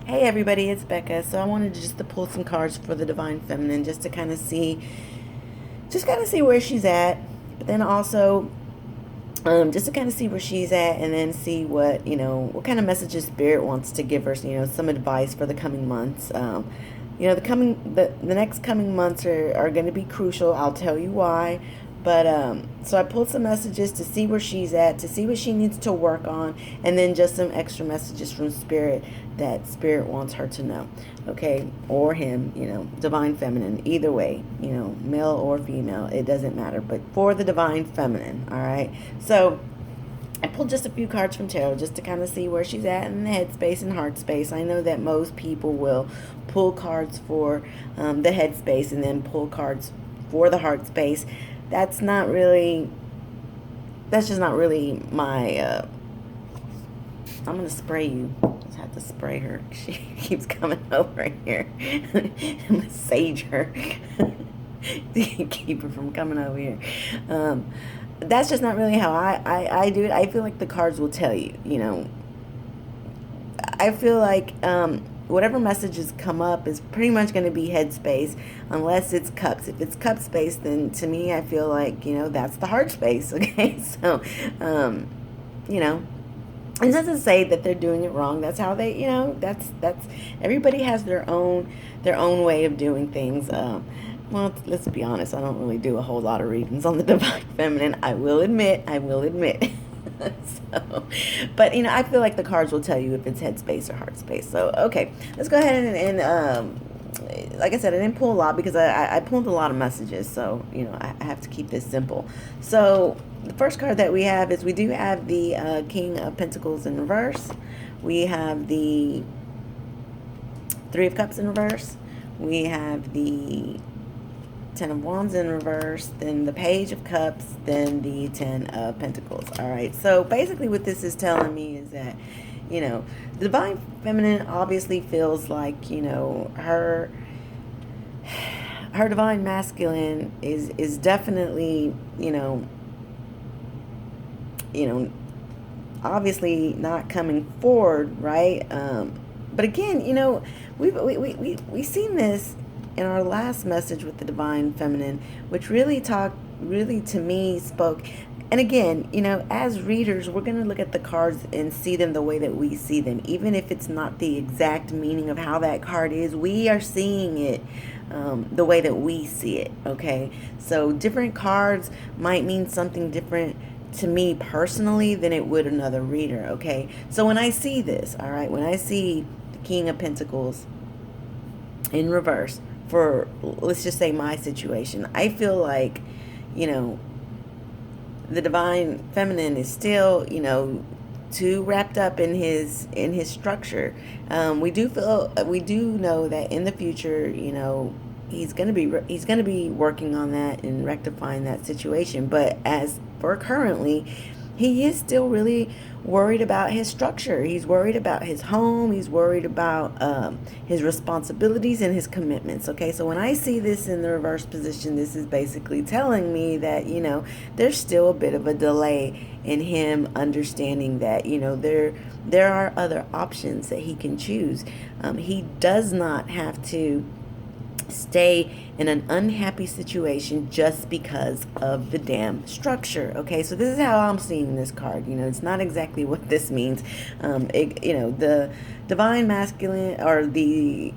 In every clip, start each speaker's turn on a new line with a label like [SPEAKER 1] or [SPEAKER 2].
[SPEAKER 1] Hey everybody, it's Becca. So I wanted just to pull some cards for the Divine Feminine, just to kind of see where she's at, but then also just to kind of see where she's at, and then see what kind of messages Spirit wants to give her. Some advice for the coming months. The next coming months are going to be crucial. I'll tell you why. But so I pulled some messages to see where she's at, to see what she needs to work on, and then just some extra messages from Spirit that Spirit wants her to know. Okay, or him, Divine Feminine, either way, male or female, it doesn't matter. But for the Divine Feminine, all right. So I pulled just a few cards from tarot just to kind of see where she's at in the headspace and heart space. I know that most people will pull cards for the headspace and then pull cards for the heart space. That's just not really my, I'm going to spray you. Just have to spray her. She keeps coming over here. I'm going to sage her. Keep her from coming over here. That's just not really how I do it. I feel like the cards will tell you. I feel like whatever messages come up is pretty much going to be headspace, unless it's cups. If it's cup space, then to me, I feel like, that's the heart space. Okay. So, you know, it doesn't say that they're doing it wrong. That's how they, that's everybody has their own way of doing things. Well, let's be honest. I don't really do a whole lot of readings on the Divine Feminine. I will admit. So, but I feel like the cards will tell you if it's headspace or heart space. So, okay, let's go ahead and like I said, I didn't pull a lot because I pulled a lot of messages. So, I have to keep this simple. So, the first card that we have is we do have the King of Pentacles in reverse. We have the Three of Cups in reverse. We have the Ten of Wands in reverse, then the Page of Cups, then the Ten of Pentacles. All right. So basically what this is telling me is that, the Divine Feminine obviously feels like, her Divine Masculine is definitely, obviously not coming forward, right? But again, we've seen this in our last message with the Divine Feminine, which really to me spoke. And again, as readers, we're going to look at the cards and see them the way that we see them. Even if it's not the exact meaning of how that card is, we are seeing it the way that we see it, okay? So different cards might mean something different to me personally than it would another reader, okay? So when I see this, all right, when I see the King of Pentacles in reverse, for, let's just say, my situation, I feel like, the Divine Feminine is still, too wrapped up in his structure. We do know that in the future, he's gonna be working on that and rectifying that situation. But as for currently, he is still really worried about his structure. He's worried about his home. He's worried about his responsibilities and his commitments. Okay, so when I see this in the reverse position, this is basically telling me that, there's still a bit of a delay in him understanding that, there are other options that he can choose. He does not have to stay in an unhappy situation just because of the damn structure. Okay, so this is how I'm seeing this card. It's not exactly what this means. The Divine Masculine or the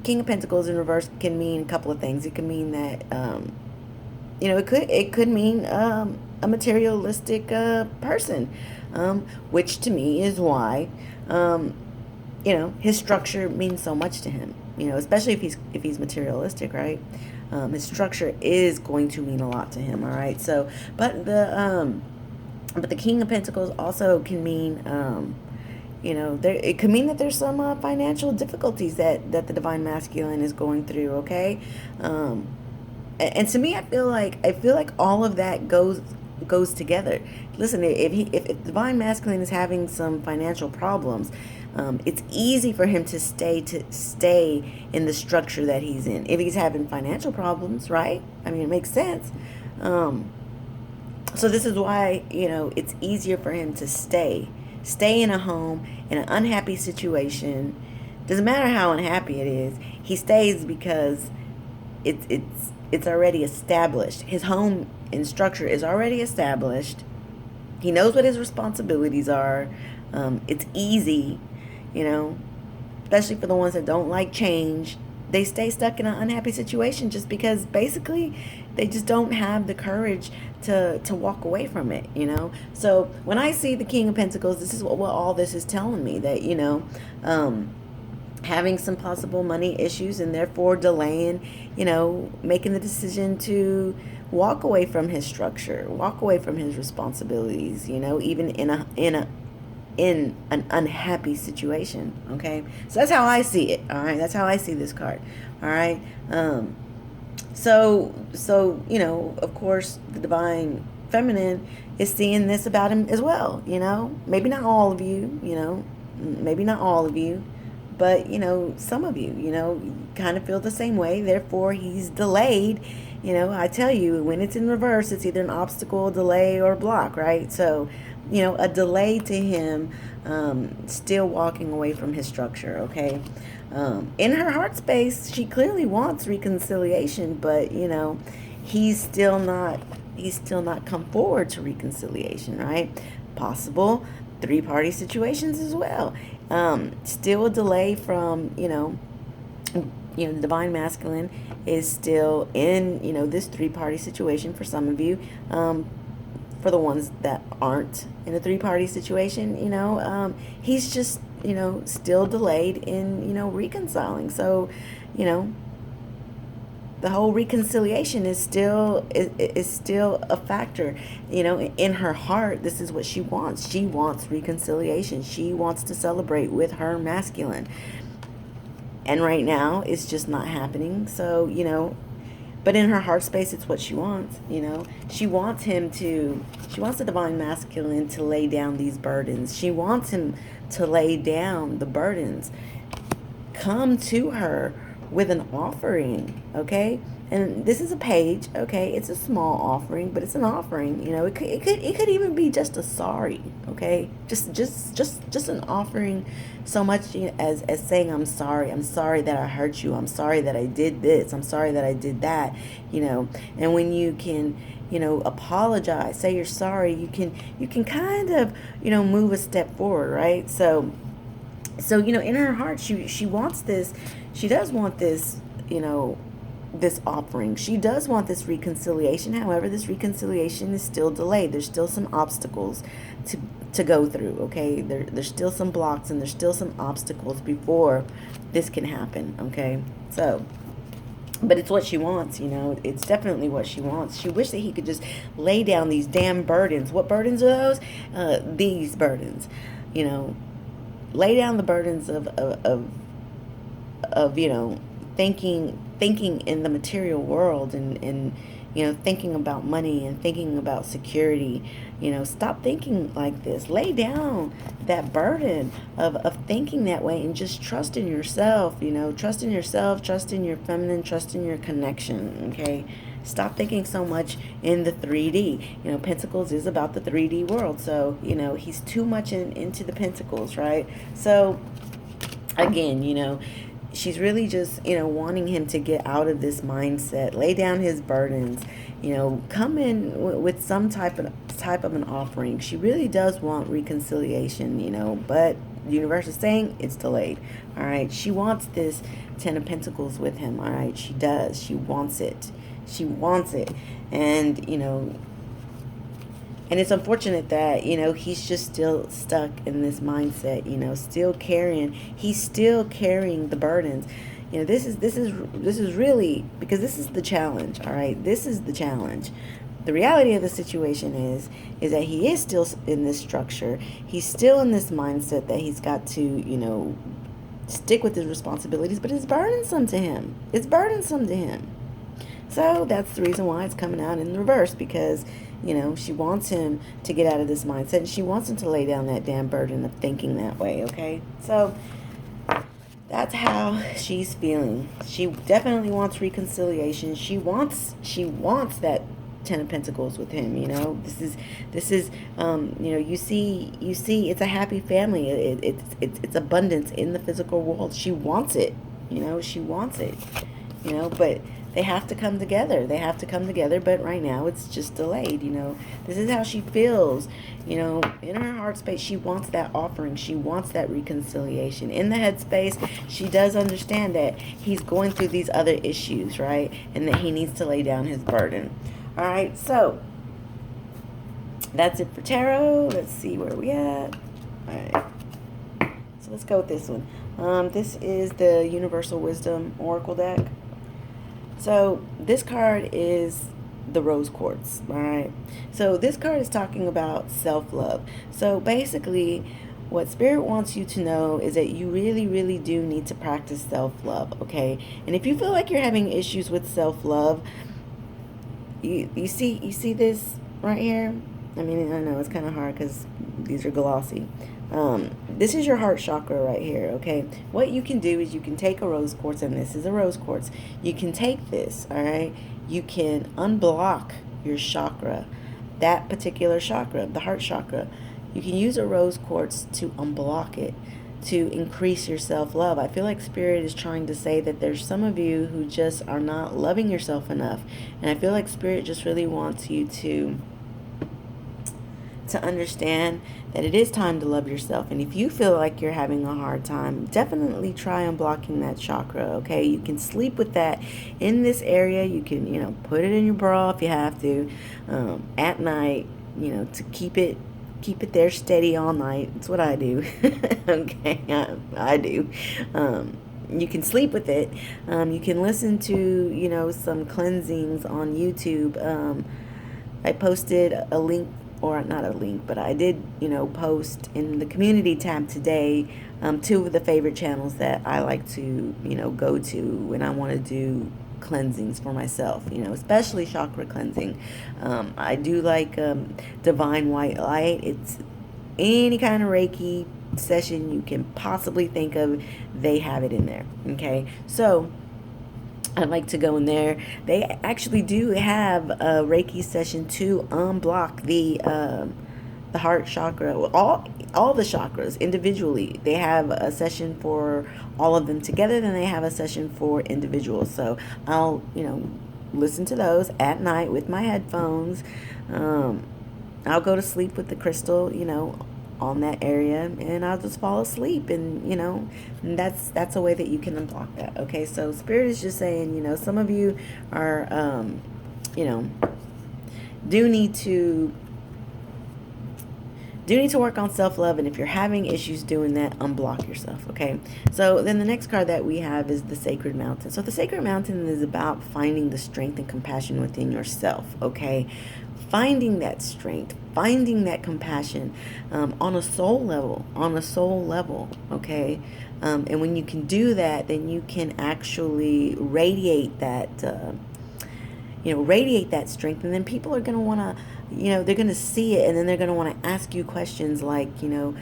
[SPEAKER 1] King of Pentacles in reverse can mean a couple of things. It can mean that it could mean a materialistic person, which to me is why his structure means so much to him. Especially if he's materialistic, right? His structure is going to mean a lot to him. All right. So, but the King of Pentacles also can mean, it could mean that there's some financial difficulties that the Divine Masculine is going through. Okay. And to me, I feel like all of that goes together. Listen, if Divine Masculine is having some financial problems, it's easy for him to stay in the structure that he's in. If he's having financial problems, right? I mean, it makes sense. So this is why, it's easier for him to stay in a home, in an unhappy situation, Doesn't matter how unhappy it is. He stays because it's already established. His home and structure is already established. He knows what his responsibilities are. It's easy, you know, especially for the ones that don't like change. They stay stuck in an unhappy situation just because basically they just don't have the courage to walk away from it, you know. So when I see the King of Pentacles, this is what all this is telling me, that, you know, having some possible money issues and therefore delaying, you know, making the decision to walk away from his structure, walk away from his responsibilities, you know, even in an unhappy situation. Okay, so that's how I see it. All right, that's how I see this card. All right. So you know, of course, the divine feminine is seeing this about him as well. You know, maybe not all of you. You know, maybe not all of you, but you know, some of you. You know, kind of feel the same way. Therefore, he's delayed. You know, I tell you, when it's in reverse, it's either an obstacle, delay, or block, right? So, you know, a delay to him still walking away from his structure, okay? In her heart space, she clearly wants reconciliation, but, you know, he's still not come forward to reconciliation, right? Possible three-party situations as well. Still a delay from, you know, the divine masculine is still in, you know, this three-party situation for some of you. For the ones that aren't in a three-party situation, you know, he's just, you know, still delayed in, you know, reconciling. So, you know, the whole reconciliation is still a factor. You know, in her heart, this is what she wants. She wants reconciliation. She wants to celebrate with her masculine. And right now, it's just not happening. So, you know, but in her heart space, it's what she wants, you know. She wants the divine masculine to lay down these burdens. She wants him to lay down the burdens. Come to her with an offering, okay? And this is a page, okay? It's a small offering, but it's an offering. You know, it could even be just a sorry, okay? Just an offering, so much, you know, as saying I'm sorry that I hurt you, I'm sorry that I did this, I'm sorry that I did that, you know. And when you can, you know, apologize, say you're sorry, you can kind of, you know, move a step forward, right? So you know, in her heart, she wants this. She does want this, you know, this offering. She does want this reconciliation. However, this reconciliation is still delayed. There's still some obstacles to go through, okay? There's still some blocks and there's still some obstacles before this can happen, okay? So, but it's what she wants, you know. It's definitely what she wants. She wished that he could just lay down these damn burdens. What burdens are those? These burdens, you know. Lay down the burdens of you know, thinking in the material world and you know, thinking about money and thinking about security. You know, stop thinking like this. Lay down that burden of thinking that way and just trust in yourself, you know. Trust in yourself, trust in your feminine, trust in your connection, okay? Stop thinking so much in the 3D. You know, Pentacles is about the 3D world. So, you know, he's too much into the Pentacles, right? So, again, you know, she's really just, you know, wanting him to get out of this mindset, lay down his burdens, you know, come in with some type of an offering. She really does want reconciliation, you know, but the universe is saying it's delayed. All right. She wants this 10 of Pentacles with him. All right. She does. She wants it. She wants it. And, you know, and it's unfortunate that, you know, he's just still stuck in this mindset, you know, he's still carrying the burdens. You know, this is really, because this is the challenge, all right? This is the challenge. The reality of the situation is that he is still in this structure. He's still in this mindset that he's got to, you know, stick with his responsibilities, but it's burdensome to him. It's burdensome to him. So that's the reason why it's coming out in reverse, because, you know, she wants him to get out of this mindset. And she wants him to lay down that damn burden of thinking that way, okay? So that's how she's feeling. She definitely wants reconciliation. She wants that Ten of Pentacles with him. You know, this is you know, you see it's a happy family. It's abundance in the physical world. She wants it. You know, she wants it. You know, but they have to come together. They have to come together, but right now it's just delayed. You know, this is how she feels. You know, in her heart space, she wants that offering. She wants that reconciliation. In the head space, she does understand that he's going through these other issues, right? And that he needs to lay down his burden. All right, so that's it for tarot. Let's see where we at. All right, so let's go with this one. This is the Universal Wisdom Oracle deck. So this card is the rose quartz. All right, so this card is talking about self-love. So basically what Spirit wants you to know is that you really do need to practice self-love. Okay, and if you feel like you're having issues with self-love, you see this right here. I mean, I know it's kind of hard because these are glossy. This is your heart chakra right here. Okay, what you can do is you can take a rose quartz, and this is a rose quartz. You can take this, all right, you can unblock your chakra, that particular chakra, the heart chakra. You can use a rose quartz to unblock it, to increase your self-love. I feel like Spirit is trying to say that there's some of you who just are not loving yourself enough, and I feel like Spirit just really wants you to understand that it is time to love yourself. And if you feel like you're having a hard time, definitely try unblocking that chakra. Okay, you can sleep with that in this area. You can, you know, put it in your bra if you have to, at night, you know, to keep it there steady all night. It's what I do. Okay, I do. You can sleep with it. You can listen to, you know, some cleansings on YouTube. I posted a link, or not a link, but I did, you know, post in the community tab today, 2 of the favorite channels that I like to, you know, go to when I want to do cleansings for myself, you know, especially chakra cleansing. I do like Divine White Light. It's any kind of Reiki session you can possibly think of, they have it in there. Okay, so I'd like to go in there. They actually do have a Reiki session to unblock the heart chakra, all the chakras individually. They have a session for all of them together, then they have a session for individuals. So I'll, you know, listen to those at night with my headphones. I'll go to sleep with the crystal, you know, on that area, and I'll just fall asleep, and you know, and that's a way that you can unblock that. Okay, so Spirit is just saying, you know, some of you are you know, do need to work on self-love, and if you're having issues doing that, unblock yourself. Okay, so then the next card that we have is the Sacred Mountain. So the Sacred Mountain is about finding the strength and compassion within yourself. Okay, finding that strength, finding that compassion, on a soul level. Okay, and when you can do that, then you can actually radiate that, you know, radiate that strength, and then people are going to want to, you know, they're going to see it, and then they're going to want to ask you questions like, you know,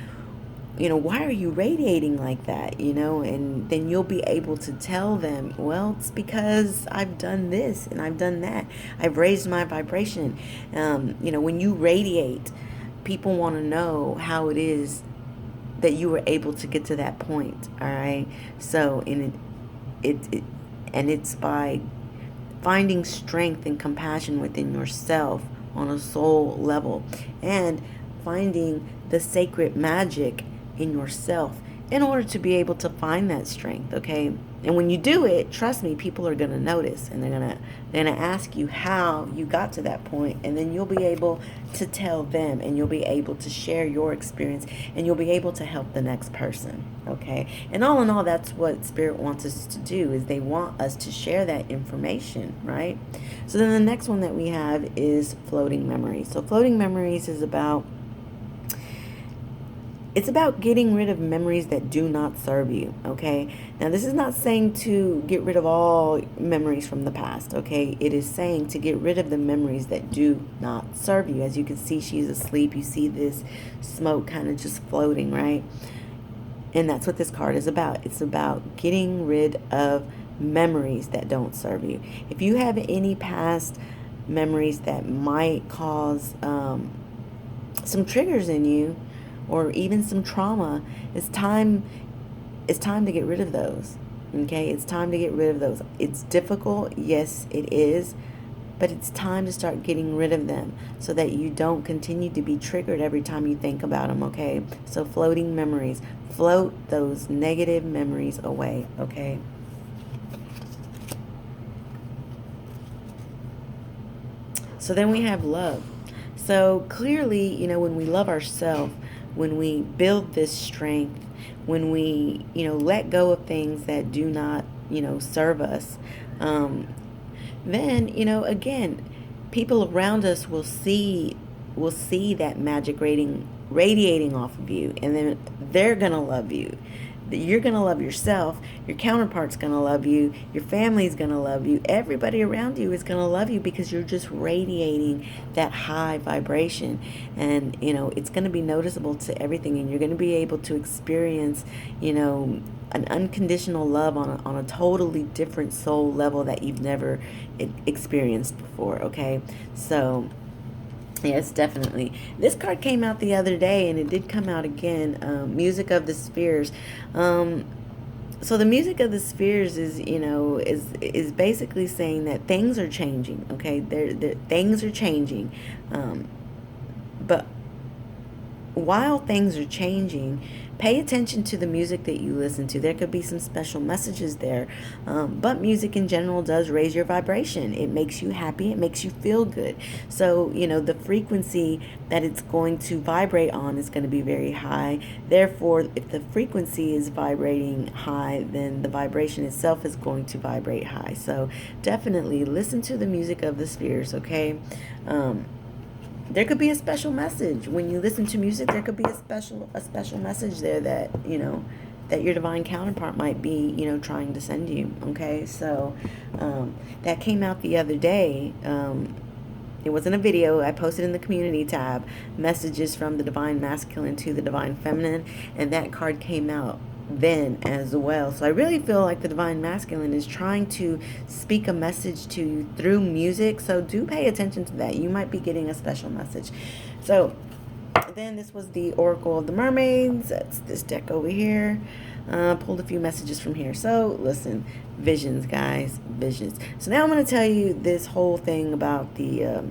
[SPEAKER 1] why are you radiating like that, you know, and then you'll be able to tell them, well, it's because I've done this and I've done that. I've raised my vibration. You know, when you radiate, people want to know how it is that you were able to get to that point. All right. So, it's by finding strength and compassion within yourself on a soul level, and finding the sacred magic in yourself in order to be able to find that strength. Okay, and when you do it, trust me, people are going to notice, and they're gonna ask you how you got to that point, and then you'll be able to tell them, and you'll be able to share your experience, and you'll be able to help the next person. Okay, and all in all, that's what Spirit wants us to do, is they want us to share that information, right? So then the next one that we have is floating memories. So floating memories is about, it's about getting rid of memories that do not serve you. Okay, now this is not saying to get rid of all memories from the past. Okay, it is saying to get rid of the memories that do not serve you. As you can see, she's asleep. You see this smoke kind of just floating, right? And that's what this card is about. It's about getting rid of memories that don't serve you. If you have any past memories that might cause some triggers in you, or even some trauma. It's time to get rid of those. Okay, it's time to get rid of those. It's difficult, yes it is, but it's time to start getting rid of them so that you don't continue to be triggered every time you think about them. Okay, so floating memories, float those negative memories away. Okay. So then we have love. So clearly, when we love ourselves, when we build this strength, when we, let go of things that do not, serve us, um, then, again, people around us will see that magic radiating off of you, and then they're gonna love you. You're gonna love yourself. Your counterpart's gonna love you. Your family's gonna love you. Everybody around you is gonna love you because you're just radiating that high vibration, and it's gonna be noticeable to everything, and you're gonna be able to experience, an unconditional love on a totally different soul level that you've never experienced before. Okay, so. Yes, definitely. This card came out the other day, and it did come out again. Music of the Spheres. Um, so the music of the spheres is basically saying that things are changing. Okay, things are changing, but while things are changing, pay attention to the music that you listen to. There could be some special messages there, but music in general does raise your vibration. It makes you happy. It makes you feel good. So, the frequency that it's going to vibrate on is going to be very high. Therefore, if the frequency is vibrating high, then the vibration itself is going to vibrate high. So definitely listen to the music of the spheres, okay? There could be a special message when you listen to music. There could be a special message there that that your divine counterpart might be trying to send you. Okay, so that came out the other day. It wasn't a video. I posted in the community tab messages from the divine masculine to the divine feminine, and that card came out then as well. So I really feel like the divine masculine is trying to speak a message to you through music. So do pay attention to that. You might be getting a special message. So then this was the Oracle of the Mermaids. That's this deck over here. Pulled a few messages from here. So listen, visions, guys, visions. So now I'm going to tell you this whole thing about the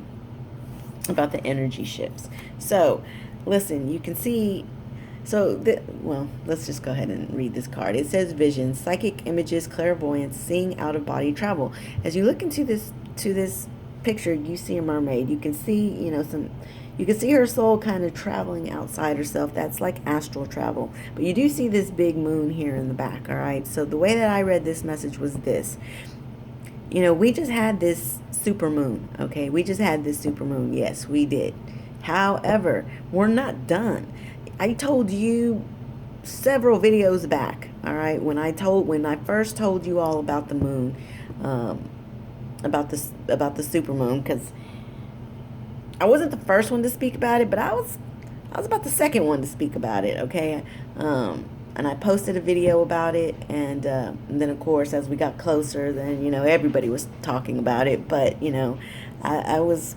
[SPEAKER 1] energy shifts. So listen, you can see. So, let's just go ahead and read this card. It says visions, psychic images, clairvoyance, seeing out of body travel. As you look into this picture, you see a mermaid. You can see, you can see her soul kind of traveling outside herself. That's like astral travel. But you do see this big moon here in the back, all right? So the way that I read this message was this. We just had this super moon, okay? We just had this super moon. Yes, we did. However, we're not done. I told you several videos back, all right, when I first told you all about the moon, about the super moon, because I wasn't the first one to speak about it, but I was about the second one to speak about it, okay? And I posted a video about it, and then of course as we got closer, then everybody was talking about it, but I was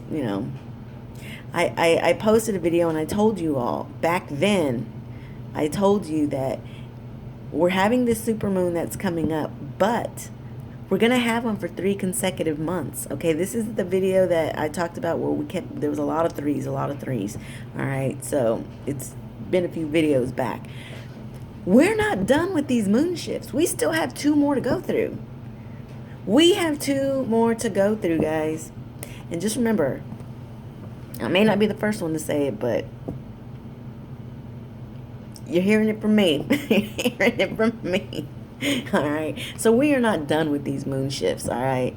[SPEAKER 1] I posted a video, and I told you all back then, I told you that we're having this supermoon that's coming up, but we're going to have one for 3 consecutive months. Okay, this is the video that I talked about where there was a lot of threes. All right, so it's been a few videos back. We're not done with these moon shifts. We still have 2 more to go through. We have 2 more to go through, guys. And just remember, I may not be the first one to say it, but you're hearing it from me. You're hearing it from me. All right. So we are not done with these moon shifts. All right.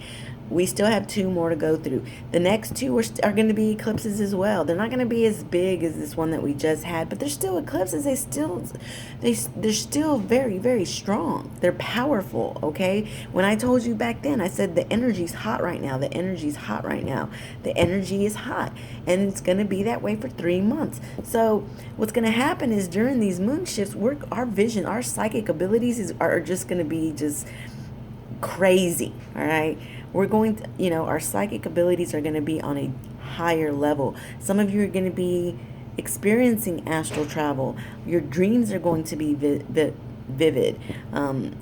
[SPEAKER 1] We still have 2 more to go through. The next 2 are going to be eclipses as well. They're not going to be as big as this one that we just had, but they're still eclipses. They're still very, very strong. They're powerful, okay? When I told you back then, I said the energy's hot right now. The energy's hot right now. The energy is hot, and it's going to be that way for 3 months. So what's going to happen is during these moon shifts, our vision, our psychic abilities are just going to be just crazy. All right, we're going to, our psychic abilities are going to be on a higher level. Some of you are going to be experiencing astral travel. Your dreams are going to be vivid.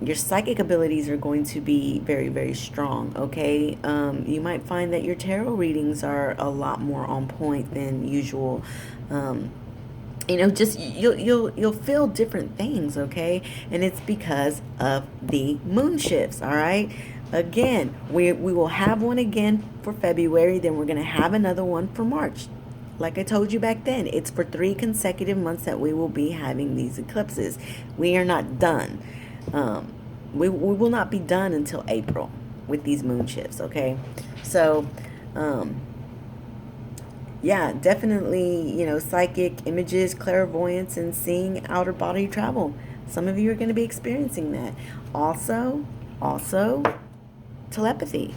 [SPEAKER 1] Your psychic abilities are going to be very, very strong. Okay, you might find that your tarot readings are a lot more on point than usual. Just you'll feel different things. Okay, and it's because of the moon shifts. All right. Again, we will have one again for February. Then we're gonna have another one for March. Like I told you back then, it's for 3 consecutive months that we will be having these eclipses. We are not done. We will not be done until April with these moon shifts, okay? So, yeah, definitely, psychic images, clairvoyance, and seeing outer body travel. Some of you are going to be experiencing that. Also, telepathy.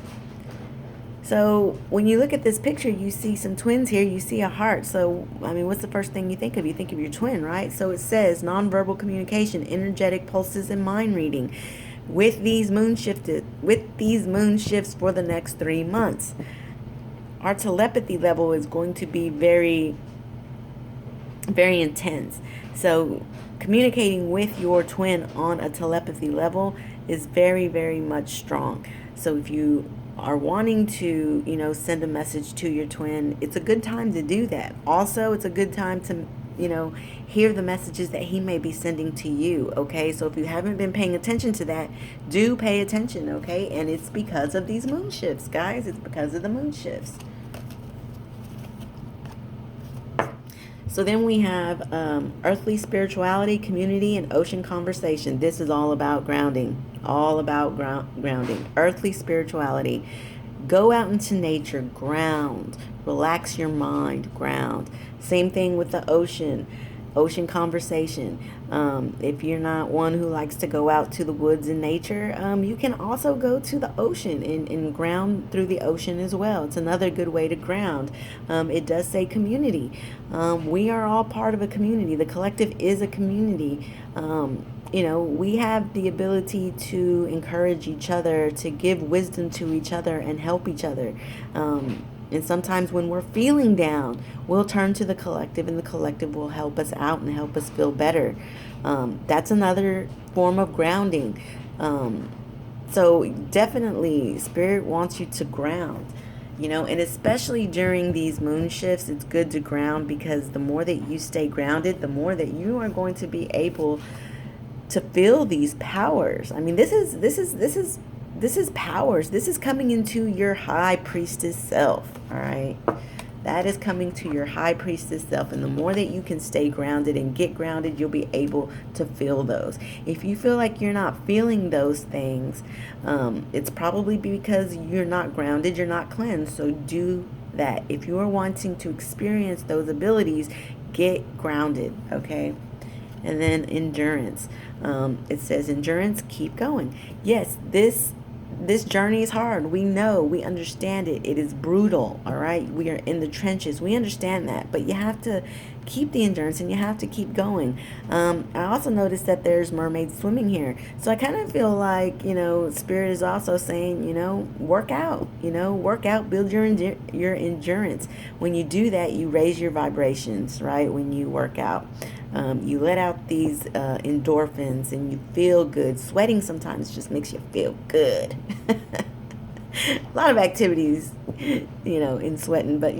[SPEAKER 1] So when you look at this picture, you see some twins here. You see a heart. So, I mean, what's the first thing you think of? You think of your twin, right? So it says nonverbal communication, energetic pulses, and mind reading with these moon shifts for the next 3 months. Our telepathy level is going to be very, very intense. So communicating with your twin on a telepathy level is very, very much strong. So if you are wanting to, send a message to your twin, it's a good time to do that. Also, it's a good time to, hear the messages that he may be sending to you, okay? So if you haven't been paying attention to that, do pay attention, okay? And it's because of these moon shifts, guys. It's because of the moon shifts. So then we have earthly spirituality, community, and ocean conversation. This is all about grounding. All about grounding. Earthly spirituality. Go out into nature, ground. Relax your mind, ground. Same thing with the ocean. Ocean conversation. If you're not one who likes to go out to the woods and nature, you can also go to the ocean and ground through the ocean as well. It's another good way to ground. It does say community. We are all part of a community. The collective is a community. We have the ability to encourage each other, to give wisdom to each other and help each other. And sometimes when we're feeling down, we'll turn to the collective, and the collective will help us out and help us feel better. That's another form of grounding. So definitely, Spirit wants you to ground. And especially during these moon shifts, it's good to ground, because the more that you stay grounded, the more that you are going to be able to feel these powers. I mean, this is powers. This is coming into your high priestess self, all right? That is coming to your high priestess self. And the more that you can stay grounded and get grounded, you'll be able to feel those. If you feel like you're not feeling those things, it's probably because you're not grounded, you're not cleansed. So do that. If you are wanting to experience those abilities, get grounded, okay? And then endurance. It says endurance, keep going. Yes, this journey is hard. We know, we understand it. It is brutal, all right? We are in the trenches. We understand that, but you have to keep the endurance and you have to keep going. I also noticed that there's mermaids swimming here. So I kind of feel like, Spirit is also saying, work out, build your endurance. When you do that, you raise your vibrations, right? When you work out. You let out these endorphins and you feel good. Sweating sometimes just makes you feel good. A lot of activities, in sweating, but,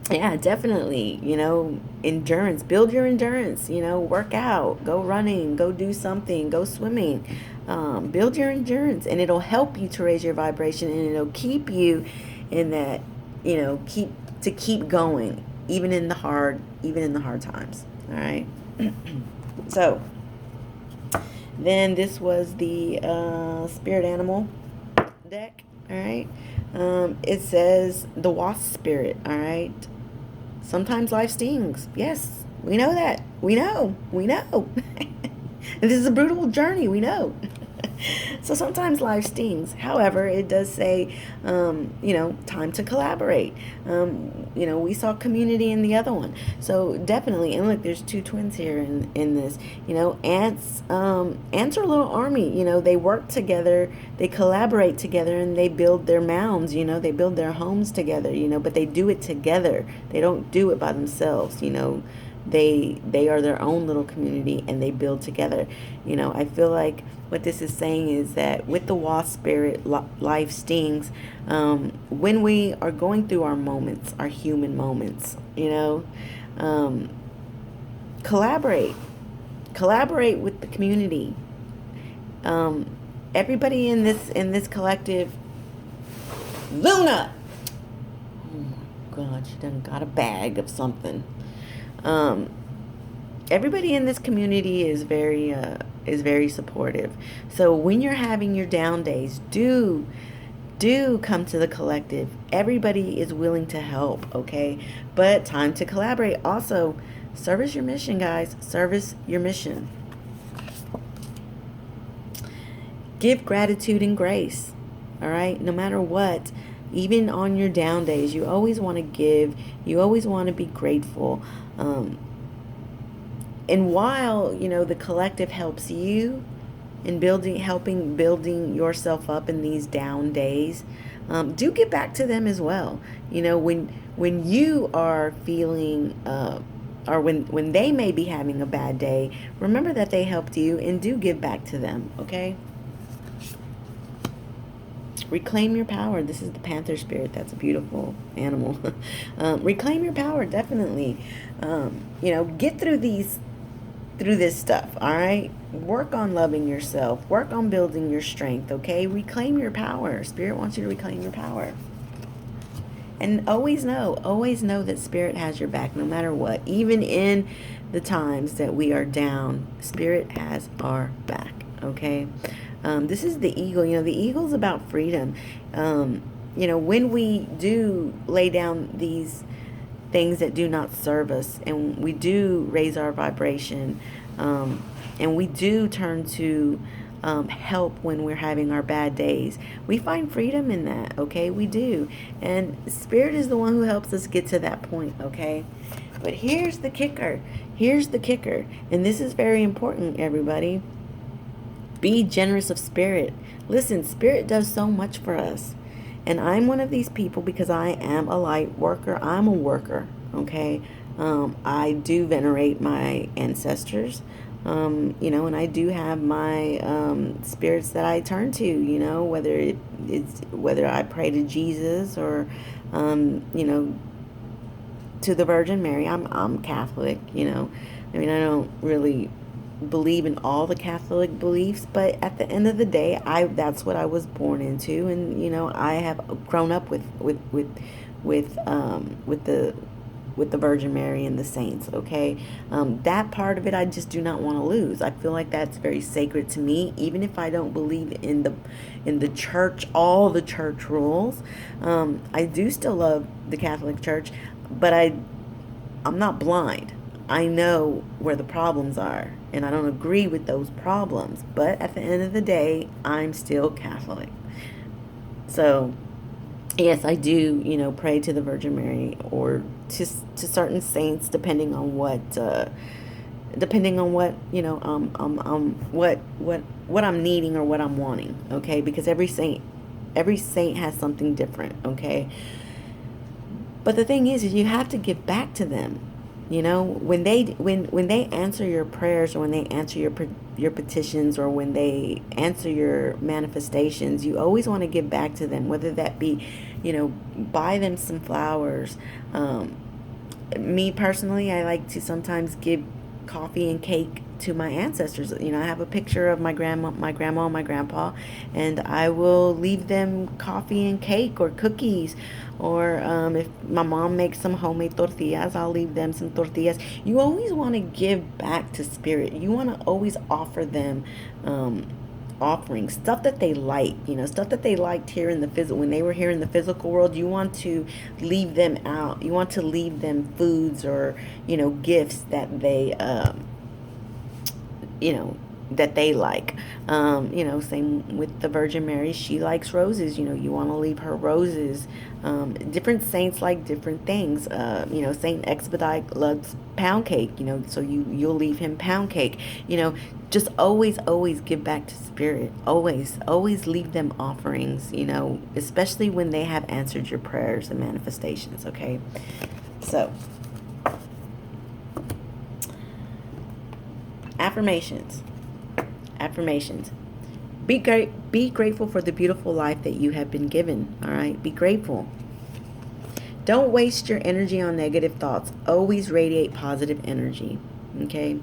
[SPEAKER 1] yeah, definitely, endurance. Build your endurance, work out, go running, go do something, go swimming. Build your endurance, and it'll help you to raise your vibration, and it'll keep you in that, keep going. Even in the hard times. All right. So then this was the spirit animal deck. All right. It says the wasp spirit. All right. Sometimes life stings. Yes, we know that. We know. This is a brutal journey. We know. So sometimes life stings. However, it does say, time to collaborate. We saw community in the other one. So definitely, and look, there's two twins here in this. Ants are a little army. They work together, they collaborate together, and they build their mounds. They build their homes together. But they do it together. They don't do it by themselves. They are their own little community, and they build together. I feel like what this is saying is that with the wasp spirit, life stings. When we are going through our moments, our human moments, um, collaborate with the community. Everybody in this collective. Luna, oh my God, she done got a bag of something. um, Everybody in this community is very supportive. So when you're having your down days, do come to the collective. Everybody is willing to help, okay? But time to collaborate. Also, service your mission, guys. Service your mission. Give gratitude and grace. All right? No matter what, even on your down days, you always want to give. You always want to be grateful. And while, the collective helps you in helping building yourself up in these down days, do get back to them as well. When you are feeling, or when they may be having a bad day, remember that they helped you, and do give back to them, okay? Reclaim your power. This is the panther spirit. That's a beautiful animal. Reclaim your power, definitely. Get through this stuff, all right? Work on loving yourself. Work on building your strength, okay? Reclaim your power. Spirit wants you to reclaim your power. And always know that Spirit has your back no matter what. Even in the times that we are down, Spirit has our back, okay? This is the eagle. The eagle's about freedom. When we do lay down these things that do not serve us, and we do raise our vibration, and we do turn to help when we're having our bad days, we find freedom in that, okay? We do. And Spirit is the one who helps us get to that point, okay? But here's the kicker. And this is very important, everybody. Be generous of spirit. Listen, Spirit does so much for us. And I'm one of these people because I am a light worker. I'm a worker, okay? I do venerate my ancestors, and I do have my spirits that I turn to, whether I pray to Jesus or, to the Virgin Mary. I'm Catholic, I don't really believe in all the Catholic beliefs, but at the end of the day, that's what I was born into, and I have grown up with the Virgin Mary and the saints, okay? That part of it I just do not want to lose. I feel like that's very sacred to me, even if I don't believe in the church, all the church rules. I do still love the Catholic Church, but I'm not blind. I know where the problems are, and I don't agree with those problems. But at the end of the day, I'm still Catholic. So, yes, I do, pray to the Virgin Mary or to certain saints, depending on what, what I'm needing or what I'm wanting. Okay, because every saint has something different. Okay, but the thing is you have to give back to them. When they answer your prayers, or when they answer your petitions, or when they answer your manifestations, you always want to give back to them, whether that be, buy them some flowers. Me personally, I like to sometimes give coffee and cake to my ancestors. I have a picture of my grandma, and my grandpa, and I will leave them coffee and cake or cookies, or if my mom makes some homemade tortillas, I'll leave them some tortillas. You always want to give back to Spirit. You want to always offer them offerings, stuff that they like, stuff that they liked here in the physical, when they were here in the physical world. You want to leave them out. You want to leave them foods or, gifts that they, that they like. Same with the Virgin Mary. She likes roses. You want to leave her roses. Different saints like different things. Saint Expedite loves pound cake. So you'll leave him pound cake. Just always give back to spirit. Always leave them offerings. Especially when they have answered your prayers and manifestations. Okay, so affirmations. Be grateful for the beautiful life that you have been given. All right, be grateful. Don't waste your energy on negative thoughts. Always radiate positive energy. Okay,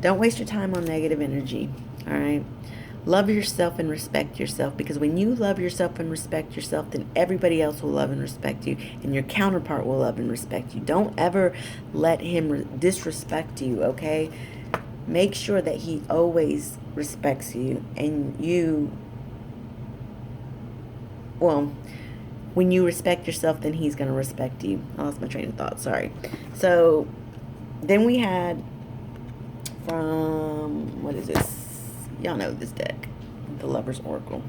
[SPEAKER 1] don't waste your time on negative energy. All right, love yourself and respect yourself, because when you love yourself and respect yourself, then everybody else will love and respect you, and your counterpart will love and respect you. Don't ever let him disrespect you. Okay, make sure that he always respects you, and when you respect yourself, then he's going to respect you. I lost my train of thought. Sorry. So then we had from, what is this? Y'all know this deck, the Lover's Oracle.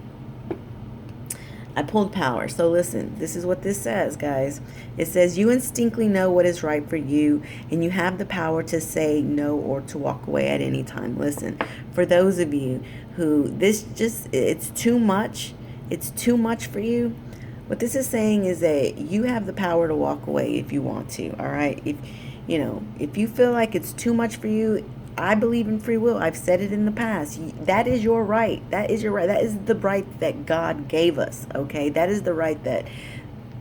[SPEAKER 1] I pulled Power. So listen, this is what this says, guys. It says, you instinctively know what is right for you, and you have the power to say no or to walk away at any time. Listen, for those of you who it's too much for you, what this is saying is that you have the power to walk away if you want to. All right, if you feel like it's too much for you, I believe in free will. I've said it in the past. That is your right. That is your right. That is the right that God gave us. Okay, that is the right that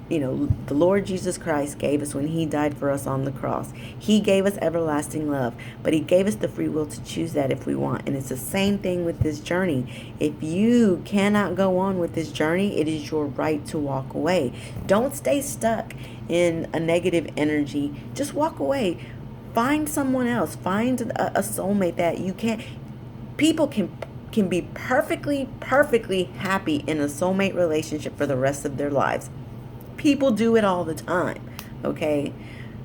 [SPEAKER 1] the Lord Jesus Christ gave us when he died for us on the cross. He gave us everlasting love, but he gave us the free will to choose that if we want. And it's the same thing with this journey. If you cannot go on with this journey, it is your right to walk away. Don't stay stuck in a negative energy. Just walk away. Find someone else. Find a soulmate that you can't. People can be perfectly happy in a soulmate relationship for the rest of their lives. People do it all the time, okay?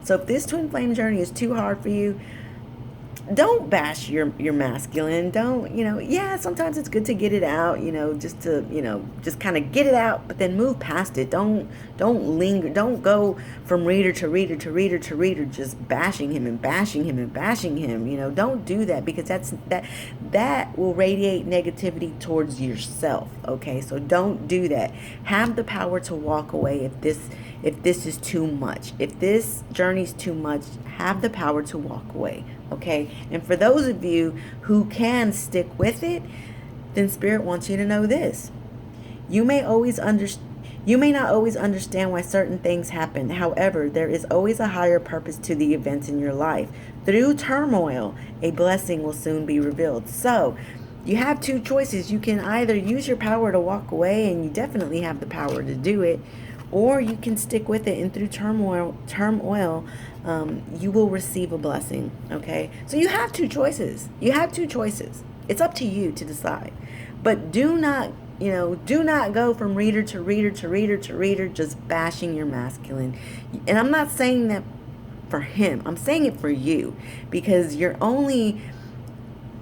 [SPEAKER 1] So if this twin flame journey is too hard for you, don't bash your masculine. Don't, sometimes it's good to get it out, just to, just kind of get it out, but then move past it. Don't linger. Don't go from reader to reader to reader to reader, just bashing him and bashing him and bashing him. Don't do that, because that will radiate negativity towards yourself. Okay, so don't do that. Have the power to walk away if this is too much. If this journey is too much, have the power to walk away. Okay, and for those of you who can stick with it, then Spirit wants you to know this. You may not always understand why certain things happen. However, there is always a higher purpose to the events in your life. Through turmoil, a blessing will soon be revealed. So, you have two choices. You can either use your power to walk away, and you definitely have the power to do it, or you can stick with it, and through turmoil, you will receive a blessing. Okay, so you have two choices. It's up to you to decide, but do not go from reader to reader to reader to reader, just bashing your masculine. And I'm not saying that for him. I'm saying it for you, because you're only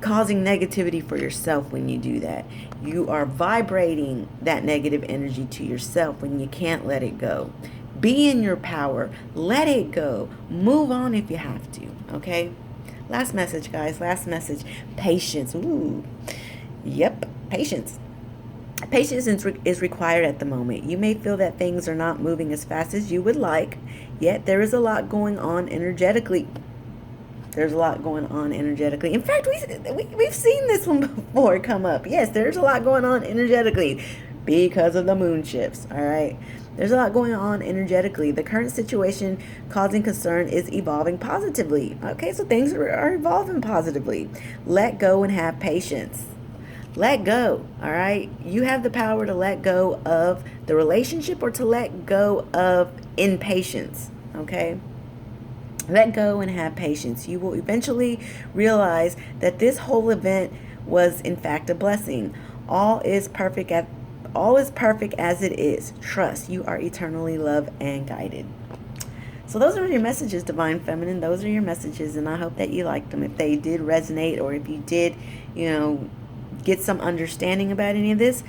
[SPEAKER 1] causing negativity for yourself when you do that. You are vibrating that negative energy to yourself when you can't let it go. Be in your power. Let it go. Move on if you have to. Okay? Last message, guys. Last message. Patience. Ooh. Yep. Patience. Patience is required at the moment. You may feel that things are not moving as fast as you would like, yet there is a lot going on energetically. In fact, we've seen this one before come up. Yes, there's a lot going on energetically because of the moon shifts. All right. There's a lot going on energetically. The current situation causing concern is evolving positively. Okay, so things are evolving positively. Let go and have patience. Let go, all right? You have the power to let go of the relationship or to let go of impatience, okay? Let go and have patience. You will eventually realize that this whole event was in fact a blessing. All is perfect as it is. Trust. You are eternally loved and guided. So those are your messages, Divine Feminine. Those are your messages, and I hope that you liked them. If they did resonate, or if you did, get some understanding about any of this,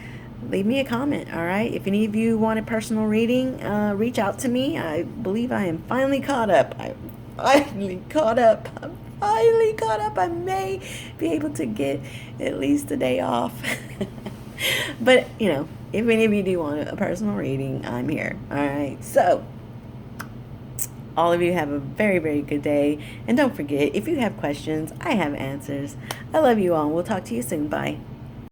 [SPEAKER 1] leave me a comment. All right. If any of you want a personal reading, reach out to me. I believe I am finally caught up. I'm finally caught up. I may be able to get at least a day off. But, if any of you do want a personal reading, I'm here. All right. So, all of you have a very, very good day. And don't forget, if you have questions, I have answers. I love you all. We'll talk to you soon. Bye.